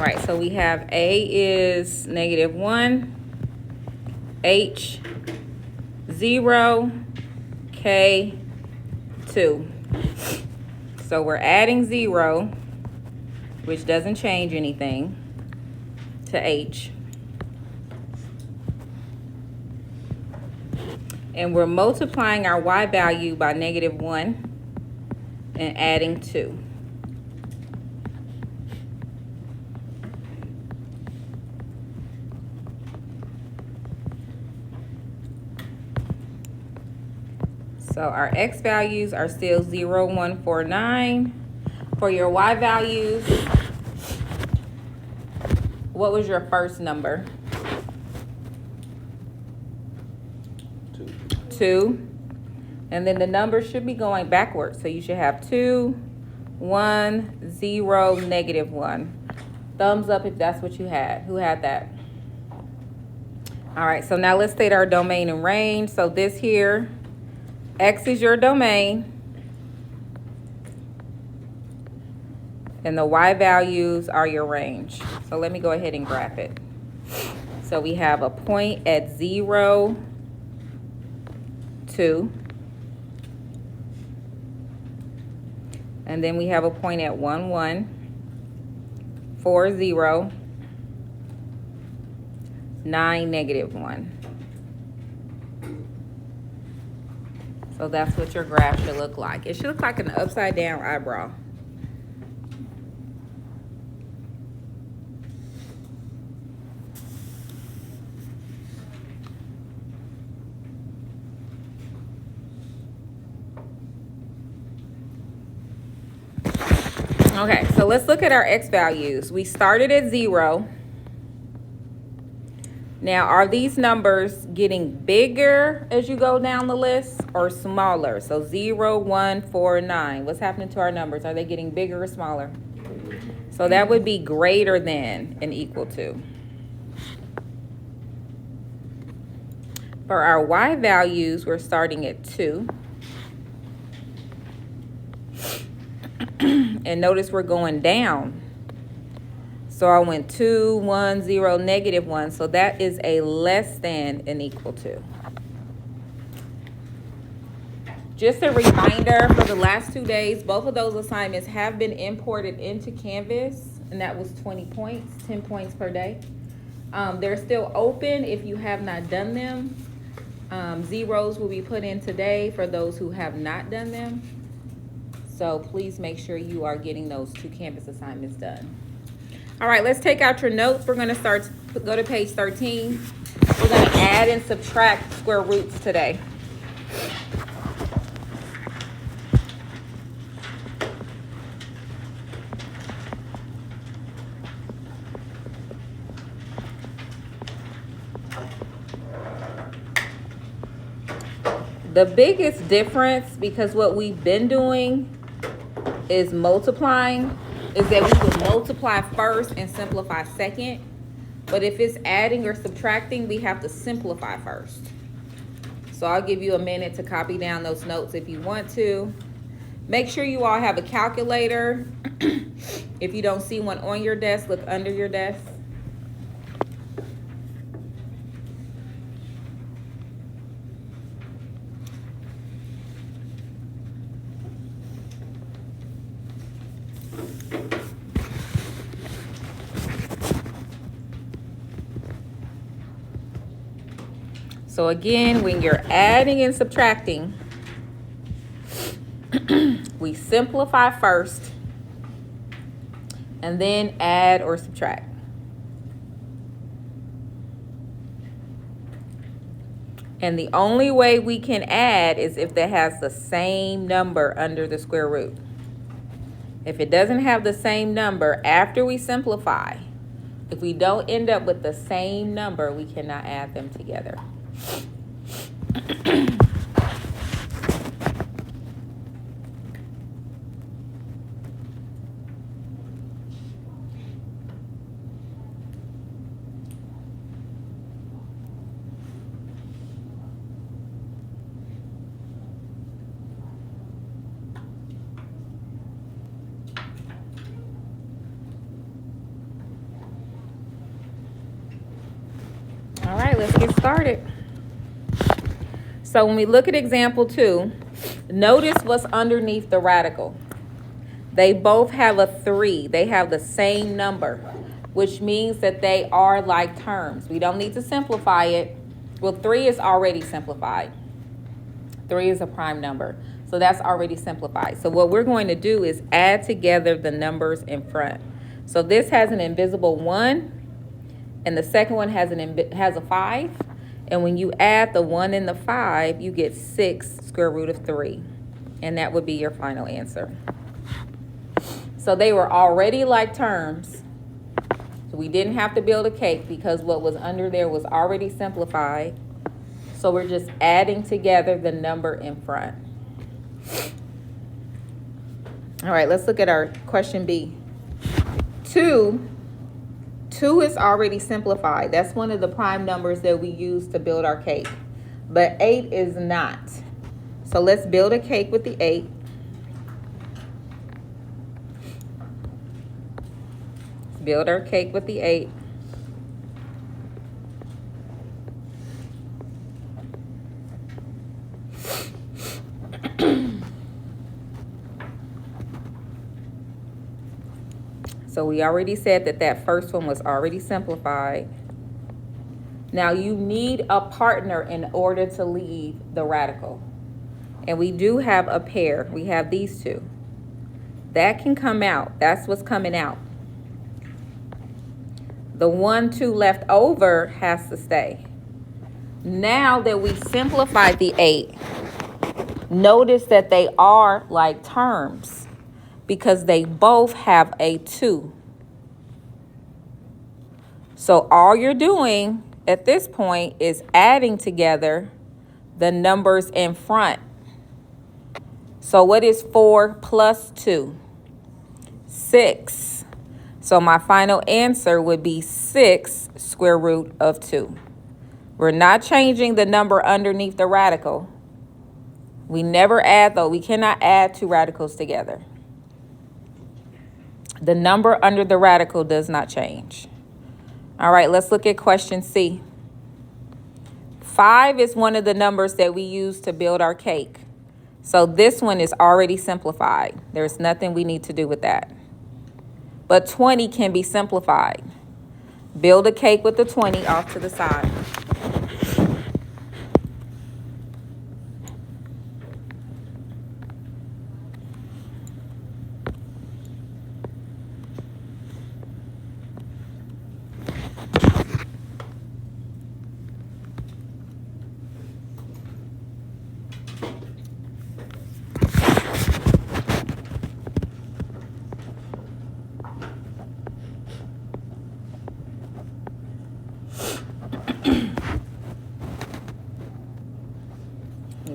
right, so we have A is -1, H 0, K 2. So we're adding 0, which doesn't change anything, to H. And we're multiplying our Y value by -1 and adding 2. So our X values are still 0, 1, 4, 9. For your Y values, what was your first number? 2. And then the numbers should be going backwards. So you should have 2, 1, 0, -1. Thumbs up if that's what you had. Who had that? All right, so now let's state our domain and range. So this here, X is your domain. And the Y values are your range. So let me go ahead and graph it. So we have a point at 0, 2. And then we have a point at 1, 1, 4, 0, 9, -1. So that's what your graph should look like. It should look like an upside down eyebrow. Okay, so let's look at our X values. We started at 0. Now, are these numbers getting bigger as you go down the list or smaller? So 0, 1, 4, 9. What's happening to our numbers? Are they getting bigger or smaller? So that would be greater than and equal to. For our Y values, we're starting at 2. And notice we're going down. So I went 2, 1, 0, -1. So that is a less than and equal to. Just a reminder, for the last 2 days, both of those assignments have been imported into Canvas, and that was 20 points, 10 points per day. They're still open if you have not done them. Zeros will be put in today for those who have not done them. So please make sure you are getting those 2 Canvas assignments done. All right, let's take out your notes. We're going to go to page 13. We're going to add and subtract square roots today. The biggest difference, because what we've been doing is multiplying, is that we would multiply first and simplify second. But if it's adding or subtracting, we have to simplify first. So I'll give you a minute to copy down those notes if you want to. Make sure you all have a calculator. If you don't see one on your desk, look under your desk. So again, when you're adding and subtracting, we simplify first and then add or subtract. And the only way we can add is if that has the same number under the square root. If it doesn't have the same number after we simplify, if we don't end up with the same number, we cannot add them together. let's get started. So when we look at example 2, notice what's underneath the radical. They both have a 3. They have the same number, which means that they are like terms. We don't need to simplify it. Well, 3 is already simplified. 3 is a prime number. So that's already simplified. So what we're going to do is add together the numbers in front. So this has an invisible 1, and the second one has a 5. And when you add the 1 and the 5, you get 6 square root of 3. And that would be your final answer. So they were already like terms. So we didn't have to build a cake because what was under there was already simplified. So we're just adding together the number in front. All right, let's look at our question B. 2 is already simplified. That's one of the prime numbers that we use to build our cake. But 8 is not. So let's build a cake with the 8. Build our cake with the 8. So we already said that first one was already simplified. Now you need a partner in order to leave the radical. And we do have a pair. We have these two. That can come out. That's what's coming out. The 1, 2 left over has to stay. Now that we simplified the 8, notice that they are like terms because they both have a 2. So all you're doing at this point is adding together the numbers in front. So what is 4 plus 2? 6. So my final answer would be 6 square root of 2. We're not changing the number underneath the radical. We never add, though. We cannot add 2 radicals together. The number under the radical does not change. All right, let's look at question C. 5 is one of the numbers that we use to build our cake. So this one is already simplified. There's nothing we need to do with that. But 20 can be simplified. Build a cake with the 20 off to the side.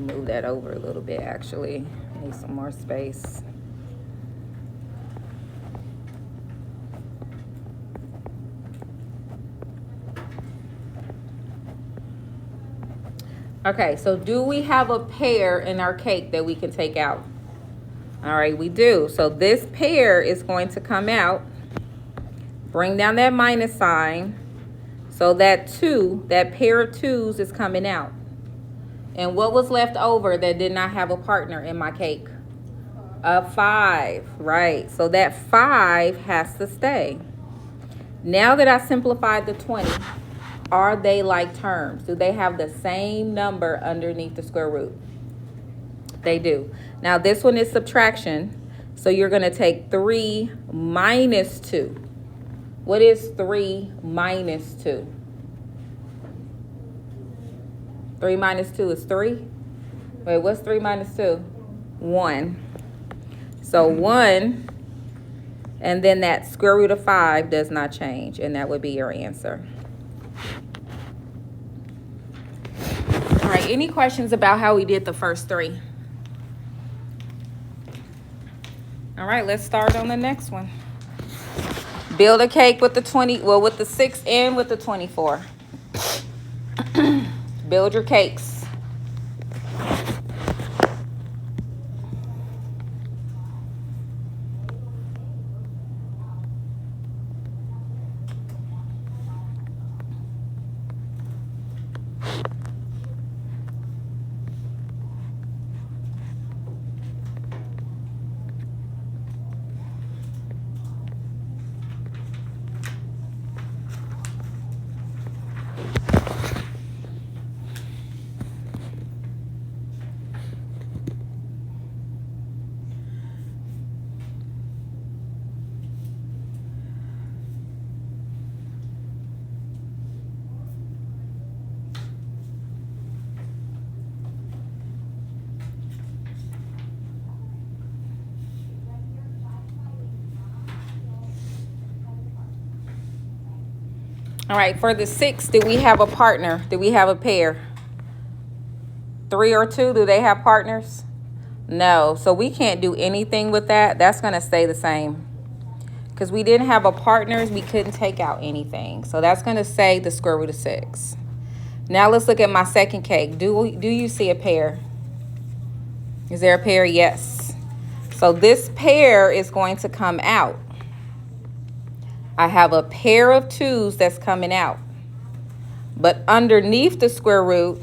Move that over a little bit, actually. Need some more space. Okay, so do we have a pair in our cake that we can take out? All right, we do. So this pair is going to come out. Bring down that minus sign. So that 2, that pair of 2s is coming out. And what was left over that did not have a partner in my cake? A 5, right? So that 5 has to stay. Now that I simplified the 20, are they like terms? Do they have the same number underneath the square root? They do. Now this one is subtraction. So you're going to take 3 minus 2. What is 3 minus 2? 3 minus 2 is 3. Wait, what's 3 minus 2? 1. So 1, and then that square root of 5 does not change, and that would be your answer. All right, any questions about how we did the first 3? All right, let's start on the next one. Build a cake with the 20, well, with the 6 and with the 24. Build your cakes. All right, for the 6, do we have a partner? Do we have a pair? 3 or 2, do they have partners? No, so we can't do anything with that. That's going to stay the same. Because we didn't have a partners, we couldn't take out anything. So that's going to say the square root of 6. Now let's look at my second cake. Do you see a pair? Is there a pair? Yes. So this pair is going to come out. I have a pair of 2's that's coming out. But underneath the square root,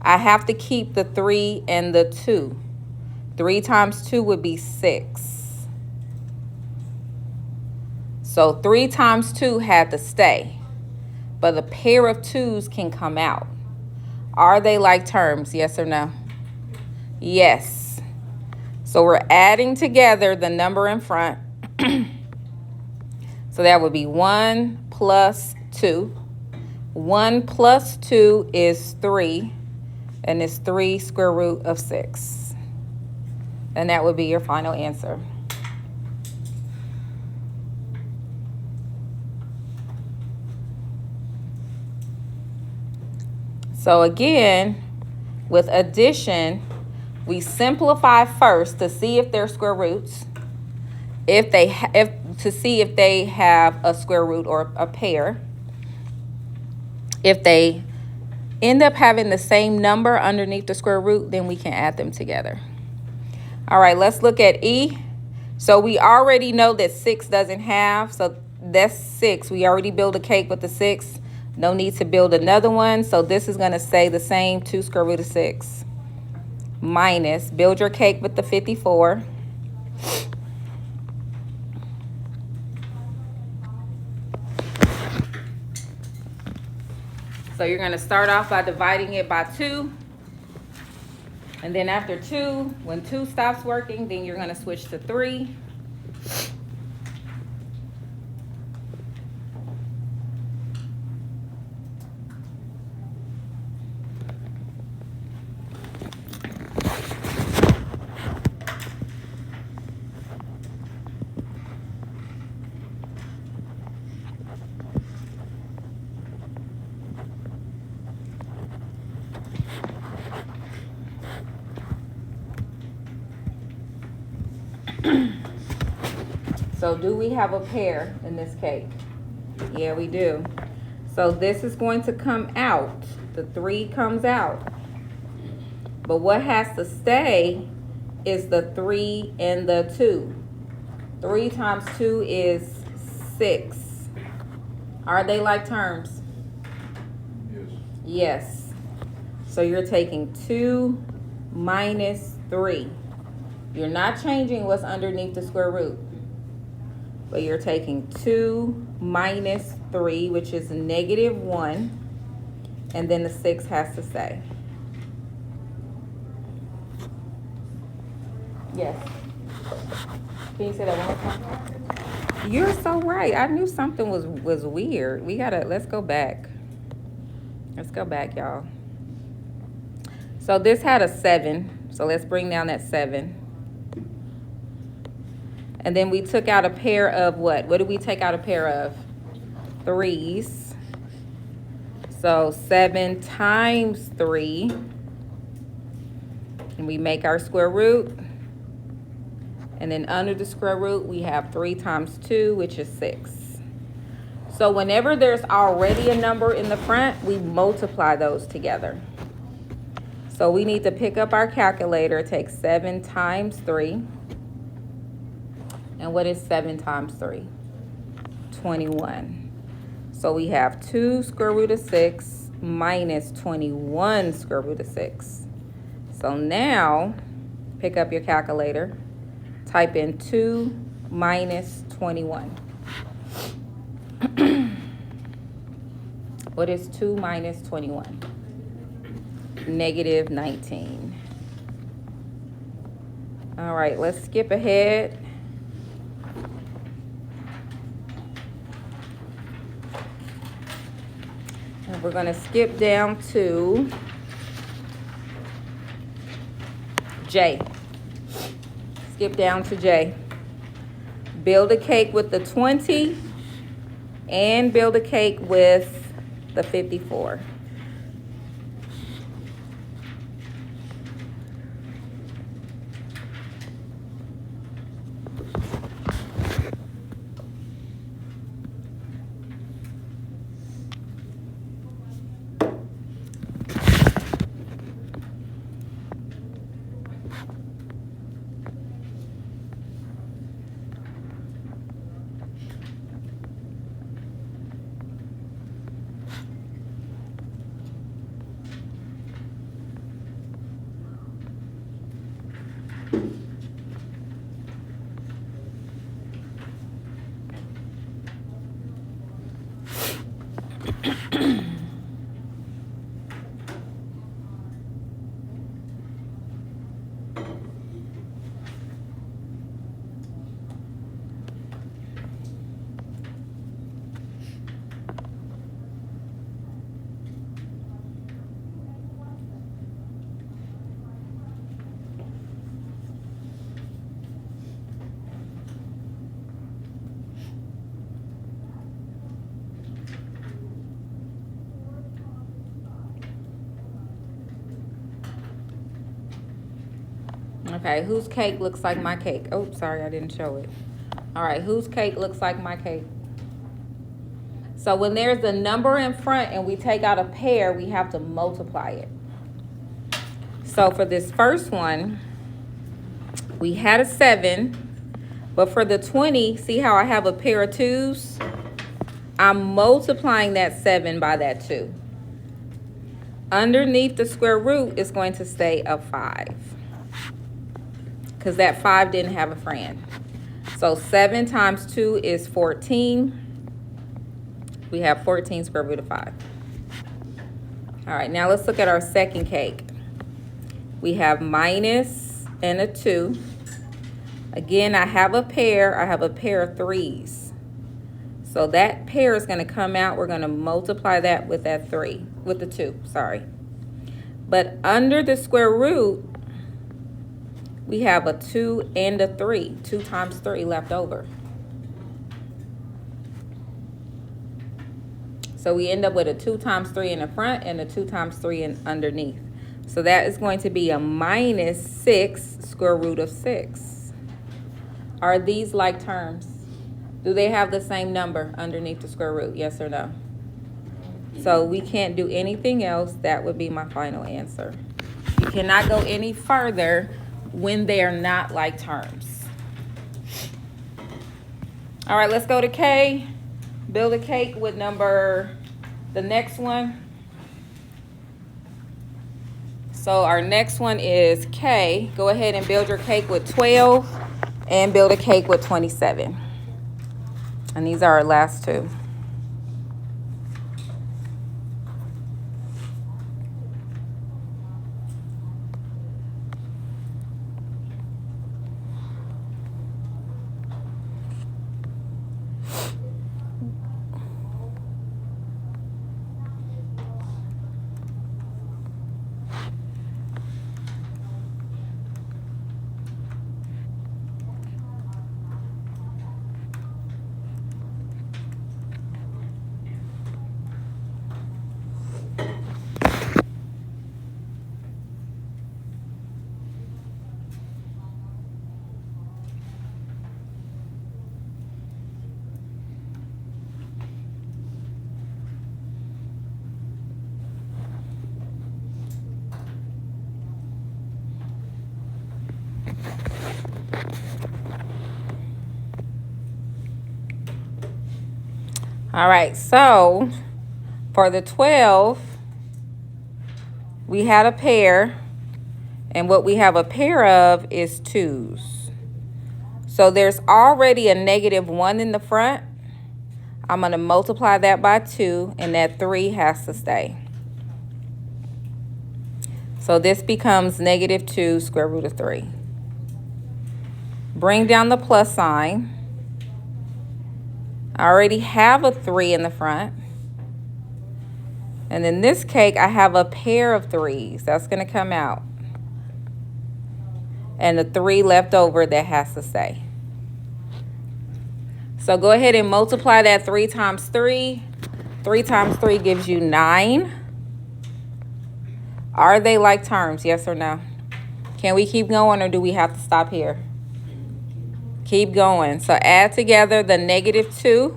I have to keep the 3 and the 2. 3 times 2 would be 6. So 3 times 2 had to stay. But a pair of 2's can come out. Are they like terms? Yes or no? Yes. So we're adding together the number in front. So that would be 1 plus 2. 1 plus 2 is 3. And it's 3 square root of 6. And that would be your final answer. So again, with addition, we simplify first to see if they're square roots. To see if they have a square root or a pair. If they end up having the same number underneath the square root, then we can add them together. All right, let's look at E. So we already know that 6 doesn't have, so that's 6. We already built a cake with the 6. No need to build another one. So this is going to stay the same, 2 square root of 6. Minus, build your cake with the 54. So you're going to start off by dividing it by 2. And then after 2, when 2 stops working, then you're going to switch to 3. So do we have a pair in this cake? Yeah, we do. So this is going to come out. The 3 comes out. But what has to stay is the 3 and the 2. 3 times 2 is 6. Are they like terms? Yes. Yes. So you're taking 2 minus 3. You're not changing what's underneath the square root. But you're taking 2 minus 3, which is negative 1. And then the 6 has to stay. Yes. Can you say that one more time? You're so right. I knew something was weird. Let's go back. Let's go back, y'all. So this had a 7. So let's bring down that 7. And then we took out a pair of what? What did we take out a pair of? 3's. So 7 times 3. And we make our square root. And then under the square root, we have 3 times 2, which is 6. So whenever there's already a number in the front, we multiply those together. So we need to pick up our calculator, take 7 times 3. And what is 7 times 3? 21. So we have 2 square root of 6 minus 21 square root of 6. So now, pick up your calculator. Type in 2 minus 21. What is 2 minus 21? Negative 19. All right, let's skip ahead. And we're going to skip down to J. Skip down to J. Build a cake with the 20 and build a cake with the 54. Okay, whose cake looks like my cake? Oh, sorry, I didn't show it. All right, whose cake looks like my cake? So when there's a number in front and we take out a pair, we have to multiply it. So for this first one, we had a 7, but for the 20, see how I have a pair of 2s? I'm multiplying that 7 by that 2. Underneath the square root is going to stay a 5, because that 5 didn't have a friend. So 7 times 2 is 14. We have 14 square root of 5. All right, now let's look at our second cake. We have minus and a 2. Again, I have a pair. I have a pair of 3s. So that pair is going to come out. We're going to multiply that with that 3, with the 2, sorry. But under the square root, we have a 2 and a 3. 2 times 3 left over. So we end up with a 2 times 3 in the front and a 2 times 3 in underneath. So that is going to be a minus 6 square root of 6. Are these like terms? Do they have the same number underneath the square root? Yes or no? So we can't do anything else. That would be my final answer. You cannot go any further when they are not like terms. All right, let's go to K. Build a cake with the next one. So our next one is K. Go ahead and build your cake with 12 and build a cake with 27. And these are our last two. All right, so for the 12, we had a pair, and what we have a pair of is 2s. So there's already a -1 in the front. I'm going to multiply that by 2, and that 3 has to stay. So this becomes -2 square root of 3. Bring down the plus sign. I already have a 3 in the front. And in this cake, I have a pair of 3s. That's going to come out. And the 3 left over that has to stay. So go ahead and multiply that 3 times 3. 3 times 3 gives you 9. Are they like terms? Yes or no? Can we keep going or do we have to stop here? Keep going. So add together the -2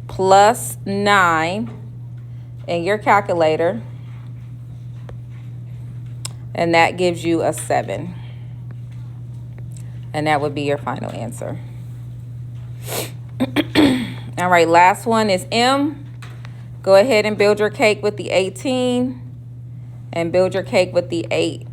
plus 9 in your calculator. And that gives you a 7. And that would be your final answer. All right, last one is M. Go ahead and build your cake with the 18 and build your cake with the 8.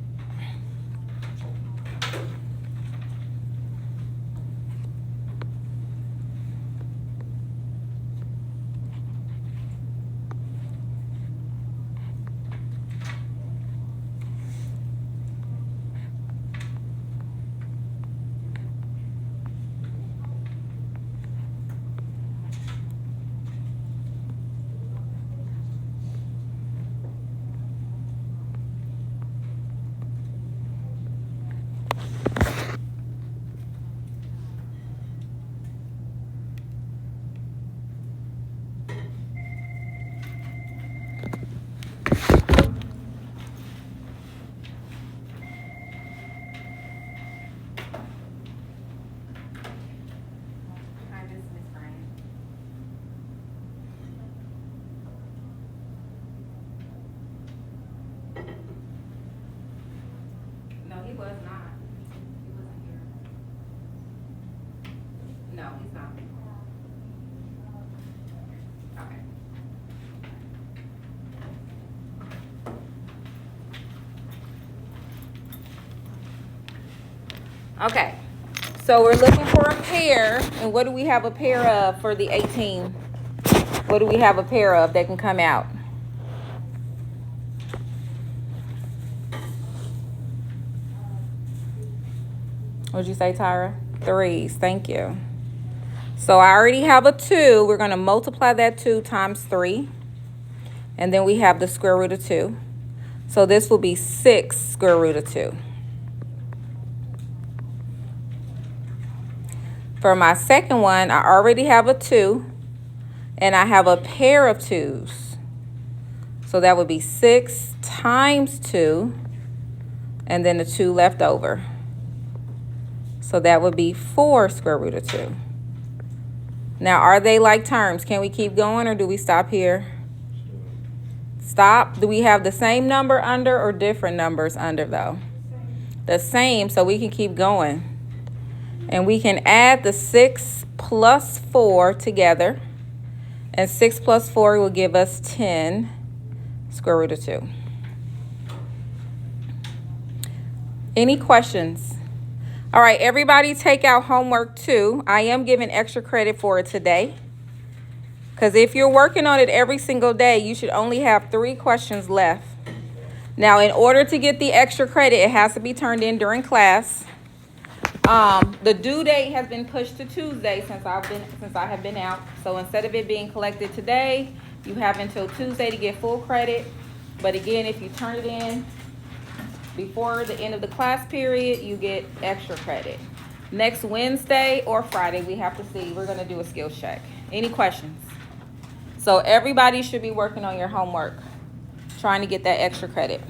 No, he was not. He wasn't here. No, he's not. Okay. Okay. So we're looking for a pair. And what do we have a pair of for the 18? What do we have a pair of that can come out? What'd you say, Tyra? 3s. Thank you. So I already have a 2. We're going to multiply that 2 times 3. And then we have the square root of 2. So this will be 6 square root of 2. For my second one, I already have a 2. And I have a pair of 2s. So that would be 6 times 2. And then the 2 left over. So that would be 4 square root of 2. Now, are they like terms? Can we keep going or do we stop here? Stop. Do we have the same number under or different numbers under though? The same, so we can keep going. And we can add the 6 plus 4 together. And 6 plus 4 will give us 10 square root of 2. Any questions? All right, everybody take out homework 2. I am giving extra credit for it today. Because if you're working on it every single day, you should only have 3 questions left. Now, in order to get the extra credit, it has to be turned in during class. The due date has been pushed to Tuesday since I have been out. So instead of it being collected today, you have until Tuesday to get full credit. But again, if you turn it in before the end of the class period, you get extra credit. Next Wednesday or Friday, we have to see. We're going to do a skills check. Any questions? So everybody should be working on your homework, trying to get that extra credit.